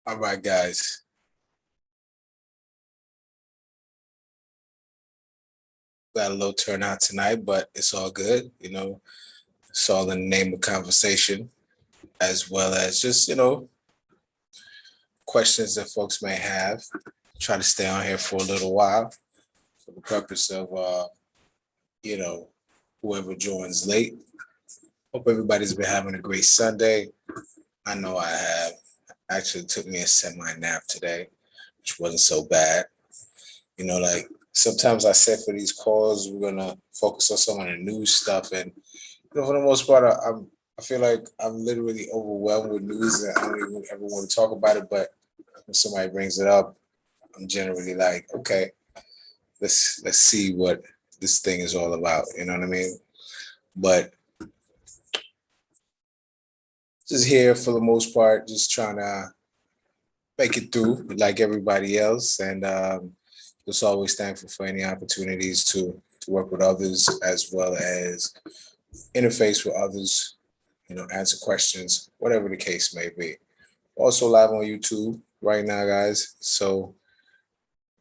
All right, guys. Got a little turnout tonight, but it's all good. It's all in the name of conversation, as well as just, questions that folks may have. Try to stay on here for a little while for the purpose of, you know, whoever joins late. Hope everybody's been having a great Sunday. I know I have. Actually took me a semi nap today, which wasn't so bad. Like sometimes I said for these calls, we're gonna focus on some of the news stuff, and for the most part, I feel like I'm literally overwhelmed with news, and I don't even ever want to talk about it. But when somebody brings it up, I'm generally like, okay, let's see what this thing is all about. You know what I mean? But just here for the most part, just trying to make it through like everybody else, and just always thankful for any opportunities to work with others as well as interface with others, answer questions, whatever the case may be. Also live on YouTube right now, guys. So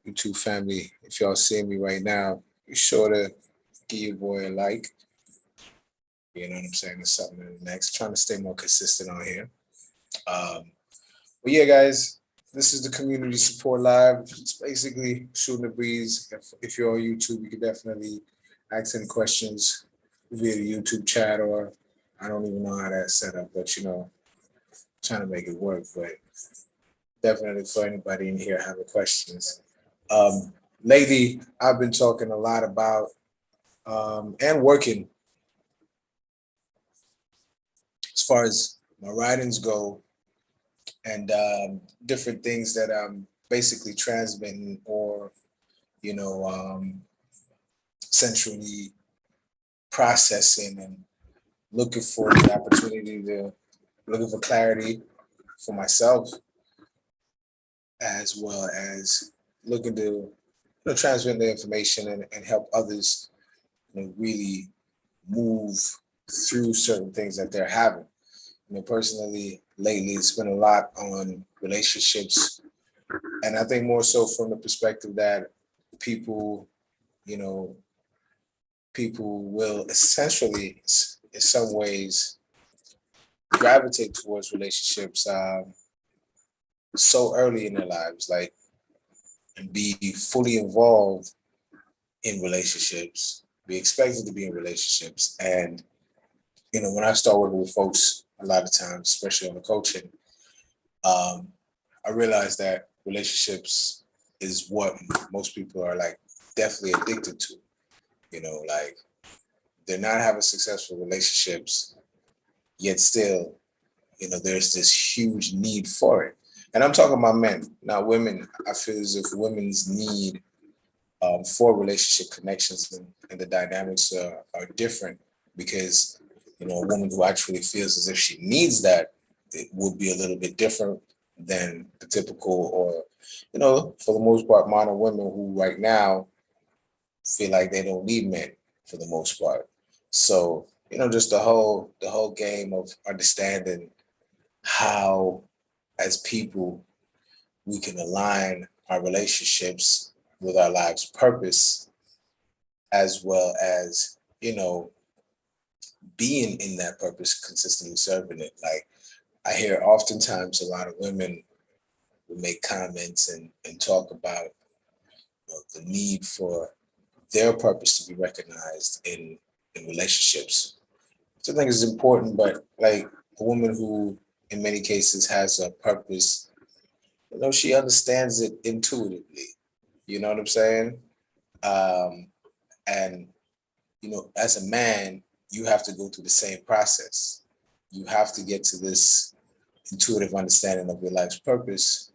YouTube family, if y'all see me right now, be sure to give your boy a like. You know what I'm saying? It's something in the next. Trying to stay more consistent on here. But yeah, guys, this is the community support live. It's basically shooting the breeze. If you're on YouTube, you can definitely ask any questions via the YouTube chat, or I don't even know how that's set up, but trying to make it work. But definitely for anybody in here having questions. Lately, I've been talking a lot about and working as far as my writings go, and different things that I'm basically transmitting or you know centrally processing and looking for the opportunity to looking for clarity for myself, as well as looking to transmit the information and help others really move through certain things that they're having. Personally, lately, it's been a lot on relationships, and I think more so from the perspective that people, you know, people will essentially, in some ways, gravitate towards relationships so early in their lives, like, and be fully involved in relationships, be expected to be in relationships. And, when I start working with folks, a lot of times, especially on the coaching, um, I realize that relationships is what most people are like definitely addicted to. Like they're not having successful relationships, yet still, there's this huge need for it. And I'm talking about men, not women. I feel as if women's need for relationship connections and the dynamics are different because, a woman who actually feels as if she needs that, it would be a little bit different than the typical or, for the most part, modern women who right now feel like they don't need men for the most part. So, just the whole game of understanding how as people we can align our relationships with our life's purpose, as well as being in that purpose, consistently serving it. Like I hear oftentimes a lot of women will make comments and talk about the need for their purpose to be recognized in relationships. So I think it's important, but like a woman who in many cases has a purpose, she understands it intuitively. You know what I'm saying? Um, and as a man, you have to go through the same process. You have to get to this intuitive understanding of your life's purpose.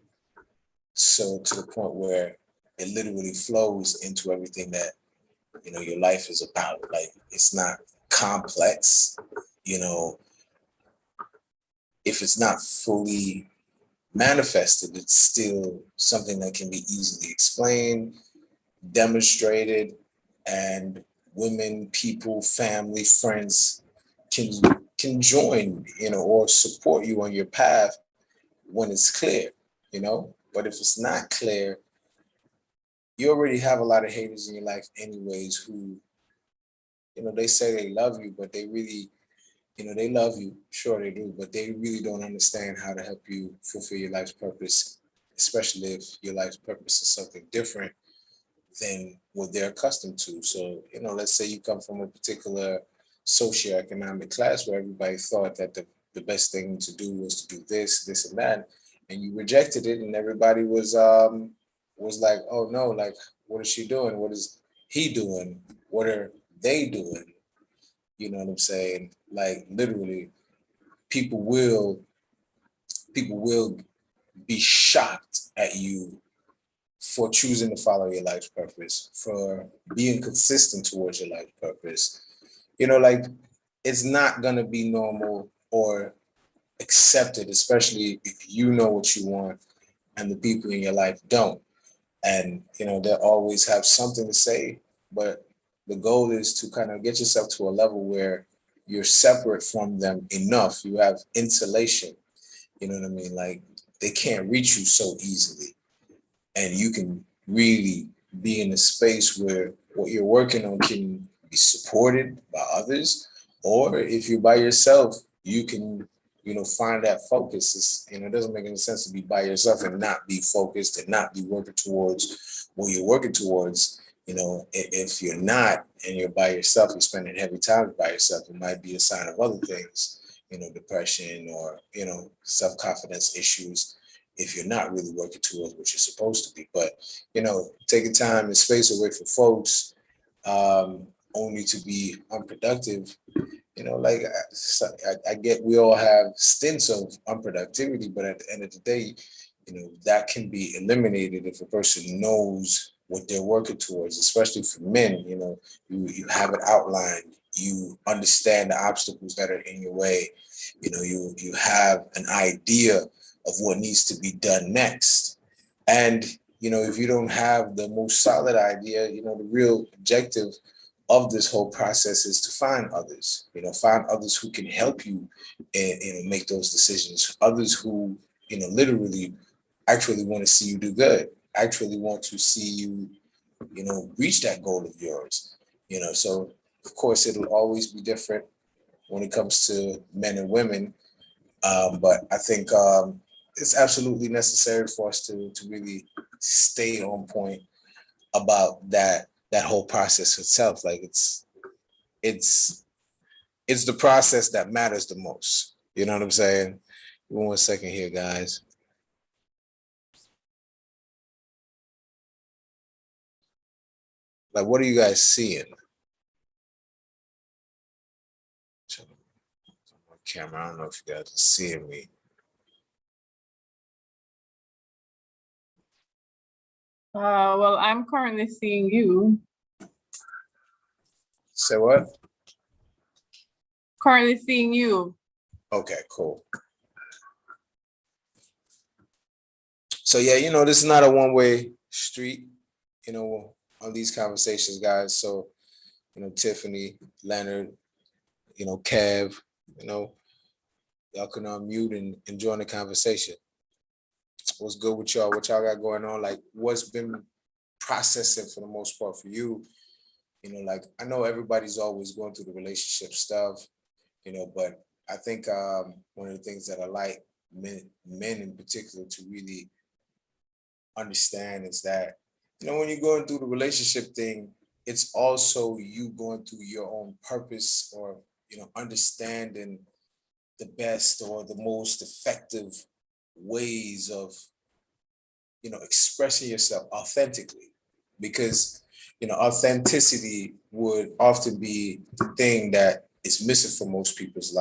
So to the point where it literally flows into everything that, your life is about. Like it's not complex, you know, if it's not fully manifested, it's still something that can be easily explained, demonstrated, and women, people, family, friends can can join, or support you on your path when it's clear. you know. But if it's not clear, you already have a lot of haters in your life anyways who, you know, they say they love you, but they really, you know, they love you, sure they do, but they really don't understand how to help you fulfill your life's purpose, especially if your life's purpose is something different than what they're accustomed to. So, you know, let's say you come from a particular socioeconomic class where everybody thought that the best thing to do was to do this, this and that, and you rejected it, and everybody was like, oh no, like what is she doing? What is he doing? What are they doing? You know what I'm saying? Like literally, people will people will be shocked at you for choosing to follow your life's purpose, for being consistent towards your life purpose. You know, like it's not gonna be normal or accepted, especially if you know what you want and the people in your life don't. And you know, they'll always have something to say, but the goal is to kind of get yourself to a level where you're separate from them enough. You have insulation, you know what I mean? Like they can't reach you so easily. And you can really be in a space where what you're working on can be supported by others, or if you're by yourself, you can, you know, find that focus. You know, it doesn't make any sense to be by yourself and not be focused and not be working towards what you're working towards. You know, if you're not and you're by yourself, you're spending heavy time by yourself, it might be a sign of other things, you know, depression or, you know, self-confidence issues if you're not really working towards what you're supposed to be. But, you know, taking time and space away from folks only to be unproductive, you know, like I get we all have stints of unproductivity, but at the end of the day, you know, that can be eliminated if a person knows what they're working towards, especially for men. You know, you have it outlined, you understand the obstacles that are in your way, you know, you have an idea of what needs to be done next. And you know, if you don't have the most solid idea, you know, the real objective of this whole process is to find others, you know, find others who can help you and, you know, make those decisions, others who, you know, literally actually want to see you do good, actually want to see you, you know, reach that goal of yours, you know. So of course it'll always be different when it comes to men and women, but I think it's absolutely necessary for us to really stay on point about that whole process itself. Like it's it's the process that matters the most. You know what I'm saying? Give me 1 second here, guys. Like, what are you guys seeing? Camera, I don't know if you guys are seeing me. Well, I'm currently seeing you. Say what? Currently seeing you. Okay, cool. So yeah, you know, this is not a one-way street, you know, on these conversations, guys. So, you know, Tiffany, Leonard, you know, Kev, you know, y'all can unmute and join the conversation. What's good with y'all? What y'all got going on? Like, what's been processing for the most part for you? You know, like I know everybody's always going through the relationship stuff, you know, but I think one of the things that I like men in particular to really understand is that, you know, when you're going through the relationship thing, it's also you going through your own purpose or, you know, understanding the best or the most effective ways of, you know, expressing yourself authentically, because, you know, authenticity would often be the thing that is missing from most people's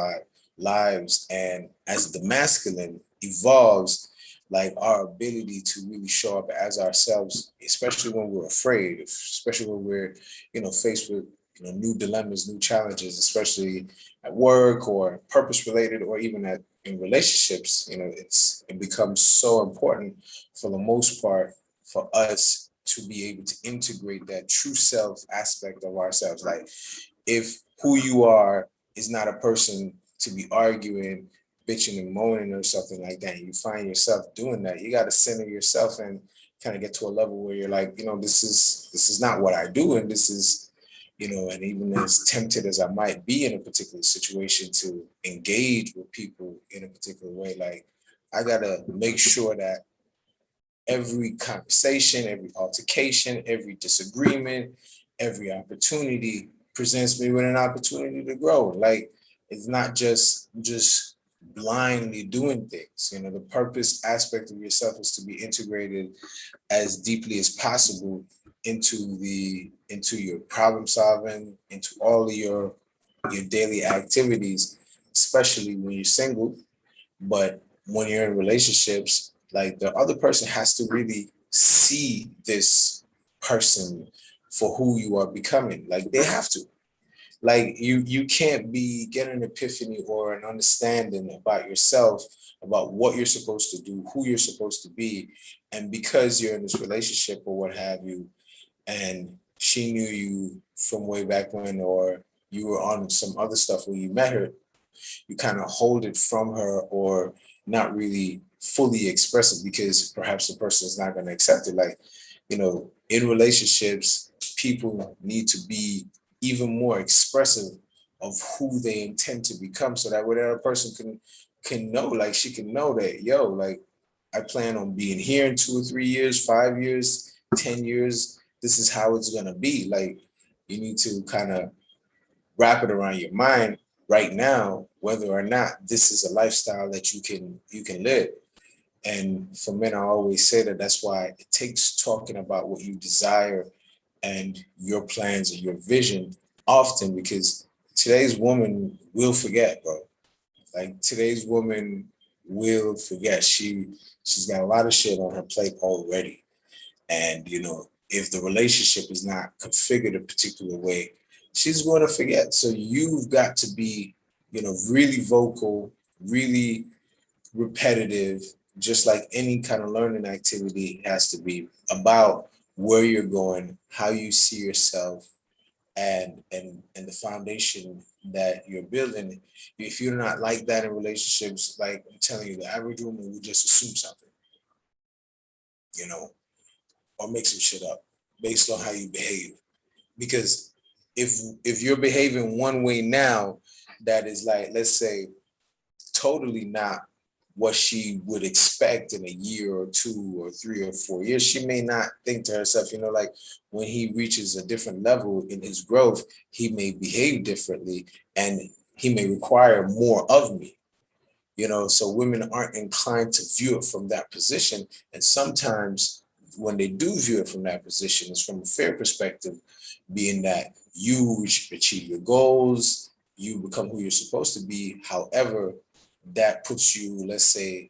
lives. And as the masculine evolves, like our ability to really show up as ourselves, especially when we're afraid, especially when we're, you know, faced with, you know, new dilemmas, new challenges, especially at work or purpose related, or even at in relationships, you know, it becomes so important for the most part for us to be able to integrate that true self aspect of ourselves. Like if who you are is not a person to be arguing bitching and moaning or something like that, and you find yourself doing that, you got to center yourself and kind of get to a level where you're like, this is not what I do, and this is, and even as tempted as I might be in a particular situation to engage with people in a particular way, like I gotta make sure that every conversation, every altercation, every disagreement, every opportunity presents me with an opportunity to grow. Like it's not just blindly doing things. The purpose aspect of yourself is to be integrated as deeply as possible into your problem solving, into all of your daily activities, especially when you're single. But when you're in relationships, like the other person has to really see this person for who you are becoming. Like they have to. Like you can't be getting an epiphany or an understanding about yourself, about what you're supposed to do, who you're supposed to be. And because you're in this relationship or what have you, and she knew you from way back when, or you were on some other stuff when you met her, you kind of hold it from her or not really fully express it because perhaps the person is not going to accept it. Like, in relationships, people need to be even more expressive of who they intend to become, so that way the other person can know, like she can know that, yo, like I plan on being here in 2 or 3 years, 5 years, 10 years. This is how it's gonna be. Like you need to kind of wrap it around your mind right now, whether or not this is a lifestyle that you can live. And for men, I always say that's why it takes talking about what you desire and your plans and your vision often, because today's woman will forget, bro. Like today's woman will forget. She's got a lot of shit on her plate already. And if the relationship is not configured a particular way, she's going to forget. So you've got to be, really vocal, really repetitive, just like any kind of learning activity has to be, about where you're going, how you see yourself, and the foundation that you're building. If you're not like that in relationships, like I'm telling you, the average woman would just assume something, or make some shit up based on how you behave. Because if you're behaving one way now that is, like, let's say, totally not what she would expect in a year or 2 or 3 or 4 years, she may not think to herself, like when he reaches a different level in his growth, he may behave differently and he may require more of me. So women aren't inclined to view it from that position. And sometimes when they do view it from that position, it's from a fair perspective, being that you achieve your goals, you become who you're supposed to be. However, that puts you, let's say,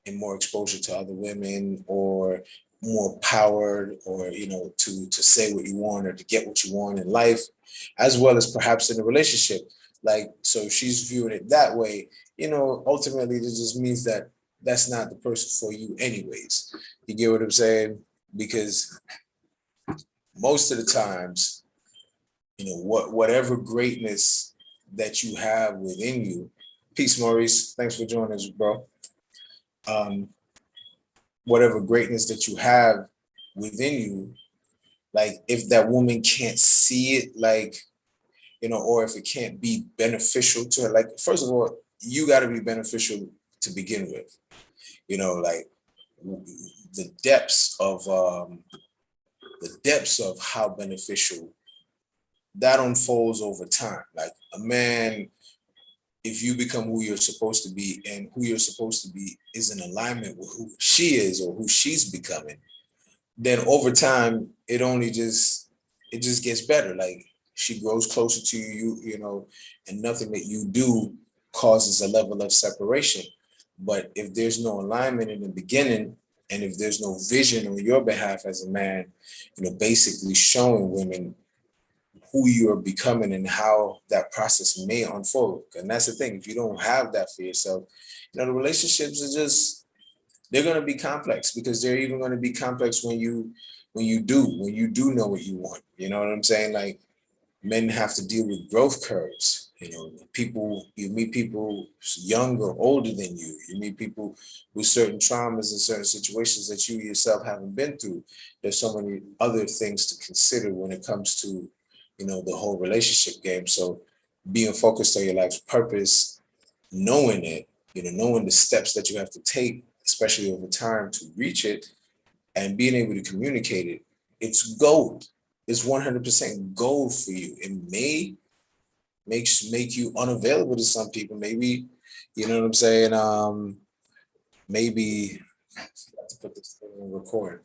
in more exposure to other women, or more powered, or to say what you want or to get what you want in life, as well as perhaps in a relationship. Like, so she's viewing it that way. Ultimately, this just means that that's not the person for you anyways. You get what I'm saying? Because most of the times, whatever greatness that you have within you. Peace, Maurice. Thanks for joining us, bro. Whatever greatness that you have within you, like if that woman can't see it, like, or if it can't be beneficial to her, like, first of all, you got to be beneficial to begin with, like the depths of how beneficial that unfolds over time. Like a man, if you become who you're supposed to be, and who you're supposed to be is in alignment with who she is or who she's becoming, then over time, it just gets better. Like she grows closer to you, and nothing that you do causes a level of separation. But if there's no alignment in the beginning, and if there's no vision on your behalf as a man, basically showing women who you are becoming and how that process may unfold. And that's the thing. If you don't have that for yourself, the relationships are they're going to be complex, because they're even going to be complex when you do know what you want. You know what I'm saying? Like men have to deal with growth curves. You know, people, you meet people younger, older than you. You meet people with certain traumas and certain situations that you yourself haven't been through. There's so many other things to consider when it comes to, you know, the whole relationship game. So being focused on your life's purpose, knowing it, you know, knowing the steps that you have to take, especially over time to reach it, and being able to communicate it, it's gold. It's 100% gold for you. It may make you unavailable to some people. Maybe, you know what I'm saying? Maybe I forgot to put this thing on record.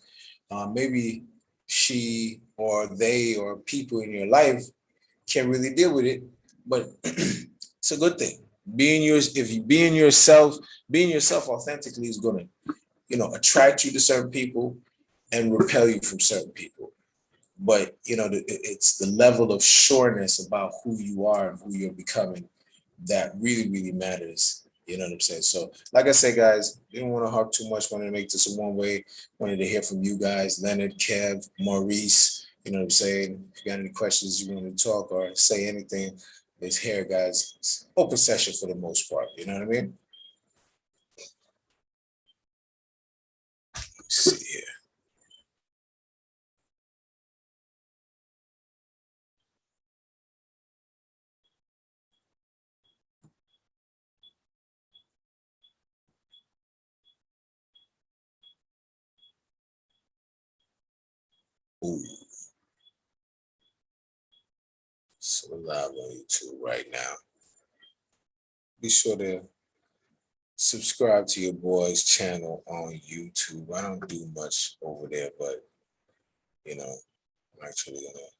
Maybe she or they or people in your life can't really deal with it, but it's a good thing. If you being yourself authentically is gonna, you know, attract you to certain people and repel you from certain people. But you know, it's the level of sureness about who you are and who you're becoming that really, really matters. You know what I'm saying? So, like I said, guys, didn't want to harp too much. Wanted to make this a one way. Wanted to hear from you guys, Leonard, Kev, Maurice. You know what I'm saying? If you got any questions you want to talk or say anything, it's here, guys. It's open session for the most part. You know what I mean? Let's see here. Ooh. So we're live on YouTube right now. Be sure to subscribe to your boy's channel on YouTube. I don't do much over there, but you know, I'm actually gonna